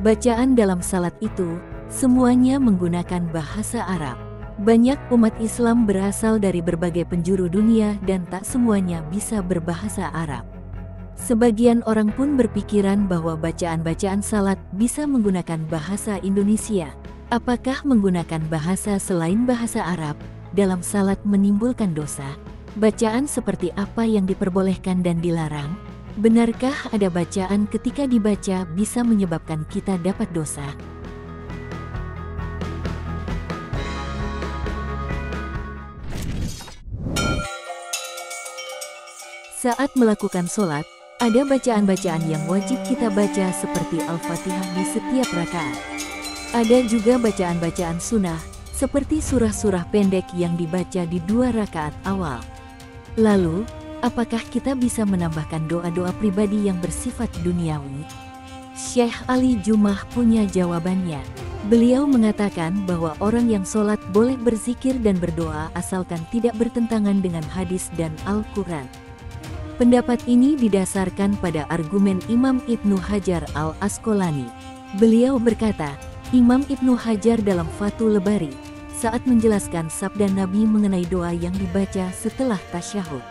Bacaan dalam salat itu, semuanya menggunakan bahasa Arab. Banyak umat Islam berasal dari berbagai penjuru dunia dan tak semuanya bisa berbahasa Arab. Sebagian orang pun berpikiran bahwa bacaan-bacaan salat bisa menggunakan bahasa Indonesia. Apakah menggunakan bahasa selain bahasa Arab dalam salat menimbulkan dosa? Bacaan seperti apa yang diperbolehkan dan dilarang? Benarkah ada bacaan ketika dibaca bisa menyebabkan kita dapat dosa? Saat melakukan sholat, ada bacaan-bacaan yang wajib kita baca seperti Al-Fatihah di setiap rakaat. Ada juga bacaan-bacaan sunnah, seperti surah-surah pendek yang dibaca di 2 rakaat awal. Lalu, apakah kita bisa menambahkan doa-doa pribadi yang bersifat duniawi? Syekh Ali Jumah punya jawabannya. Beliau mengatakan bahwa orang yang sholat boleh berzikir dan berdoa asalkan tidak bertentangan dengan hadis dan Al-Quran. Pendapat ini didasarkan pada argumen Imam Ibnu Hajar Al-Asqalani. Beliau berkata, Imam Ibnu Hajar dalam Fathul Bari, saat menjelaskan sabda Nabi mengenai doa yang dibaca setelah tasyahud.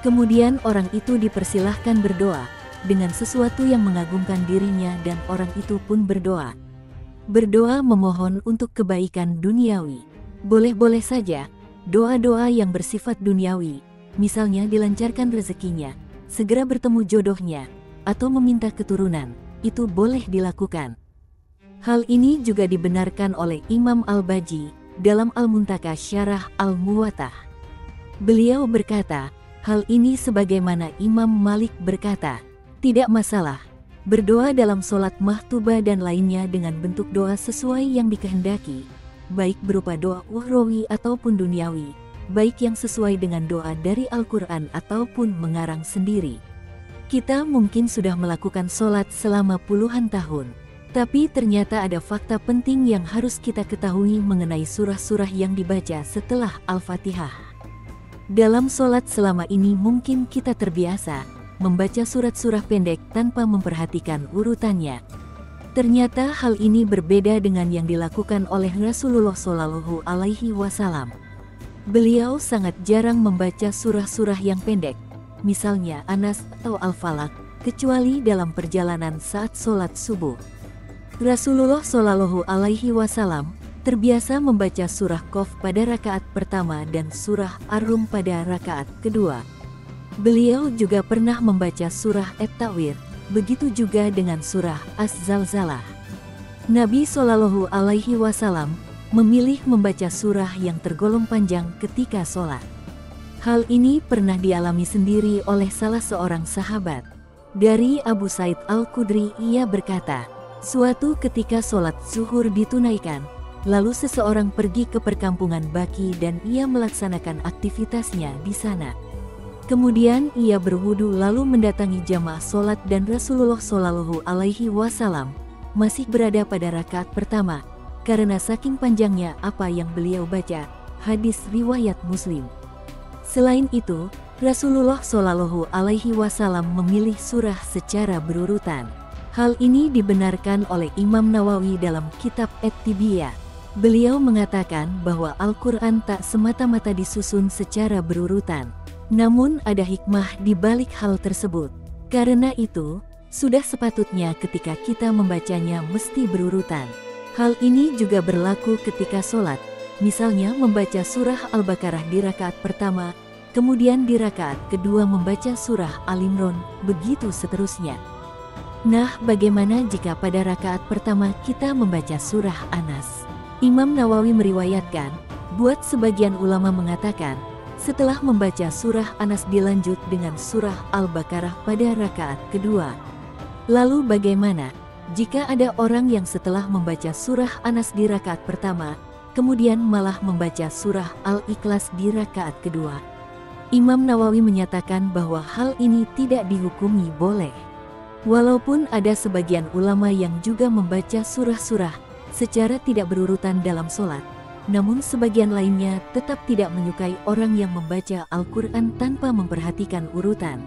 Kemudian orang itu dipersilahkan berdoa dengan sesuatu yang mengagumkan dirinya dan orang itu pun berdoa. Berdoa memohon untuk kebaikan duniawi. Boleh-boleh saja, doa-doa yang bersifat duniawi, misalnya dilancarkan rezekinya, segera bertemu jodohnya, atau meminta keturunan, itu boleh dilakukan. Hal ini juga dibenarkan oleh Imam Al-Baji dalam Al-Muntaka Syarah Al-Muwattah. Beliau berkata, hal ini sebagaimana Imam Malik berkata, tidak masalah, berdoa dalam sholat mahtubah dan lainnya dengan bentuk doa sesuai yang dikehendaki, baik berupa doa ukhrawi ataupun duniawi, baik yang sesuai dengan doa dari Al-Quran ataupun mengarang sendiri. Kita mungkin sudah melakukan sholat selama puluhan tahun, tapi ternyata ada fakta penting yang harus kita ketahui mengenai surah-surah yang dibaca setelah Al-Fatihah. Dalam sholat selama ini mungkin kita terbiasa membaca surat-surah pendek tanpa memperhatikan urutannya. Ternyata hal ini berbeda dengan yang dilakukan oleh Rasulullah Shallallahu Alaihi Wasallam. Beliau sangat jarang membaca surah-surah yang pendek, misalnya Anas atau Al-Falaq, kecuali dalam perjalanan saat sholat subuh. Rasulullah Shallallahu Alaihi Wasallam terbiasa membaca surah Qaf pada rakaat pertama dan surah Ar-Rum pada rakaat kedua. Beliau juga pernah membaca surah At-Tawir, begitu juga dengan surah Az-Zalzalah. Nabi Shallallahu Alaihi Wasallam memilih membaca surah yang tergolong panjang ketika sholat. Hal ini pernah dialami sendiri oleh salah seorang sahabat. Dari Abu Sa'id Al-Khudri, ia berkata, suatu ketika sholat zuhur ditunaikan, lalu seseorang pergi ke perkampungan Baki dan ia melaksanakan aktivitasnya di sana. Kemudian ia berwudu lalu mendatangi jamaah sholat dan Rasulullah Shallallahu Alaihi Wasallam masih berada pada rakaat pertama, karena saking panjangnya apa yang beliau baca. Hadis riwayat Muslim. Selain itu, Rasulullah Shallallahu Alaihi Wasallam memilih surah secara berurutan. Hal ini dibenarkan oleh Imam Nawawi dalam kitab At-Tibyah. Beliau mengatakan bahwa Al-Quran tak semata-mata disusun secara berurutan. Namun ada hikmah di balik hal tersebut. Karena itu, sudah sepatutnya ketika kita membacanya mesti berurutan. Hal ini juga berlaku ketika sholat. Misalnya membaca surah Al-Baqarah di rakaat pertama, kemudian di rakaat kedua membaca surah Al-Imran, begitu seterusnya. Nah, bagaimana jika pada rakaat pertama kita membaca surah Anas? Imam Nawawi meriwayatkan, buat sebagian ulama mengatakan, setelah membaca surah Anas dilanjut dengan surah Al-Baqarah pada rakaat kedua. Lalu bagaimana jika ada orang yang setelah membaca surah Anas di rakaat pertama, kemudian malah membaca surah Al-Ikhlas di rakaat kedua? Imam Nawawi menyatakan bahwa hal ini tidak dihukumi boleh. Walaupun ada sebagian ulama yang juga membaca surah-surah secara tidak berurutan dalam sholat, namun sebagian lainnya tetap tidak menyukai orang yang membaca Al-Quran tanpa memperhatikan urutan.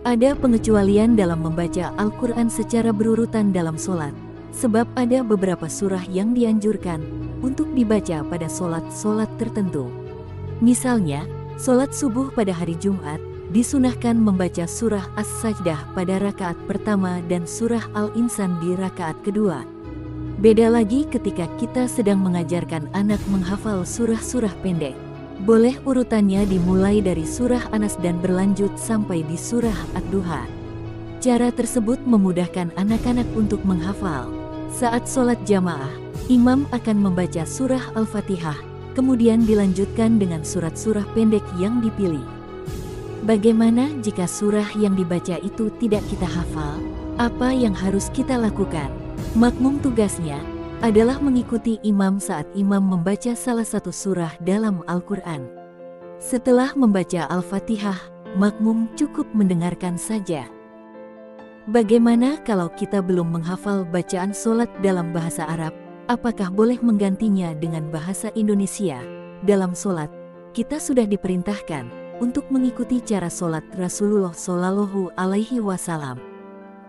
Ada pengecualian dalam membaca Al-Quran secara berurutan dalam sholat, sebab ada beberapa surah yang dianjurkan untuk dibaca pada solat-solat tertentu. Misalnya, solat subuh pada hari Jumat, disunahkan membaca surah As-Sajdah pada rakaat pertama dan surah Al-Insan di rakaat kedua. Beda lagi ketika kita sedang mengajarkan anak menghafal surah-surah pendek. Boleh urutannya dimulai dari surah Anas dan berlanjut sampai di surah Ad-Duha. Cara tersebut memudahkan anak-anak untuk menghafal. Saat sholat jamaah, imam akan membaca surah Al-Fatihah, kemudian dilanjutkan dengan surat-surah pendek yang dipilih. Bagaimana jika surah yang dibaca itu tidak kita hafal? Apa yang harus kita lakukan? Makmum tugasnya adalah mengikuti imam saat imam membaca salah satu surah dalam Al-Quran. Setelah membaca Al-Fatihah, makmum cukup mendengarkan saja. Bagaimana kalau kita belum menghafal bacaan solat dalam bahasa Arab? Apakah boleh menggantinya dengan bahasa Indonesia? Dalam solat, kita sudah diperintahkan untuk mengikuti cara solat Rasulullah Shallallahu Alaihi Wasallam.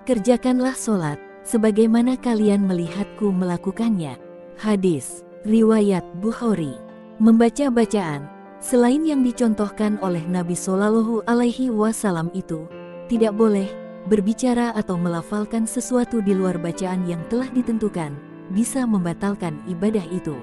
Kerjakanlah solat sebagaimana kalian melihatku melakukannya. Hadis riwayat Bukhari. Membaca bacaan selain yang dicontohkan oleh Nabi Shallallahu Alaihi Wasallam itu tidak boleh berbicara atau melafalkan sesuatu di luar bacaan yang telah ditentukan, bisa membatalkan ibadah itu.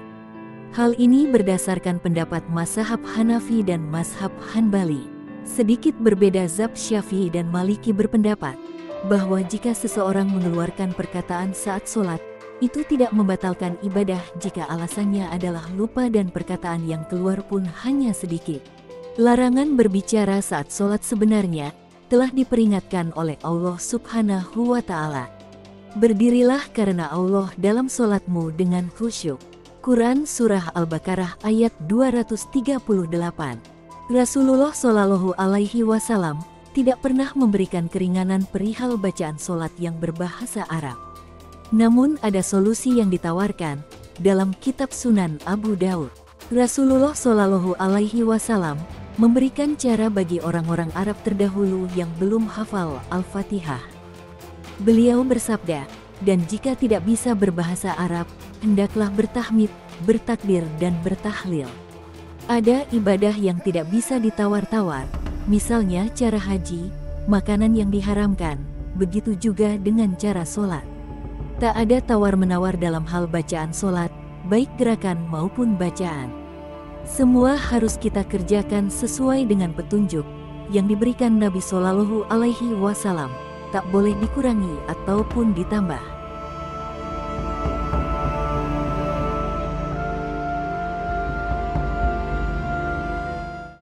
Hal ini berdasarkan pendapat mazhab Hanafi dan mazhab Hanbali. Sedikit berbeda mazhab Syafi'i dan Maliki berpendapat bahwa jika seseorang mengeluarkan perkataan saat sholat, itu tidak membatalkan ibadah jika alasannya adalah lupa dan perkataan yang keluar pun hanya sedikit. Larangan berbicara saat sholat sebenarnya telah diperingatkan oleh Allah Subhanahu wa Ta'ala. Berdirilah karena Allah dalam sholatmu dengan khusyuk. Quran Surah Al-Baqarah ayat 238. Rasulullah Shallallahu Alaihi Wasallam tidak pernah memberikan keringanan perihal bacaan solat yang berbahasa Arab. Namun ada solusi yang ditawarkan dalam kitab Sunan Abu Daud. Rasulullah Shallallahu Alaihi Wasallam memberikan cara bagi orang-orang Arab terdahulu yang belum hafal Al-Fatihah. Beliau bersabda, dan jika tidak bisa berbahasa Arab, hendaklah bertahmid, bertakbir dan bertahlil. Ada ibadah yang tidak bisa ditawar-tawar, misalnya cara haji, makanan yang diharamkan, begitu juga dengan cara sholat. Tak ada tawar-menawar dalam hal bacaan sholat, baik gerakan maupun bacaan. Semua harus kita kerjakan sesuai dengan petunjuk yang diberikan Nabi Shallallahu Alaihi Wasallam, tak boleh dikurangi ataupun ditambah.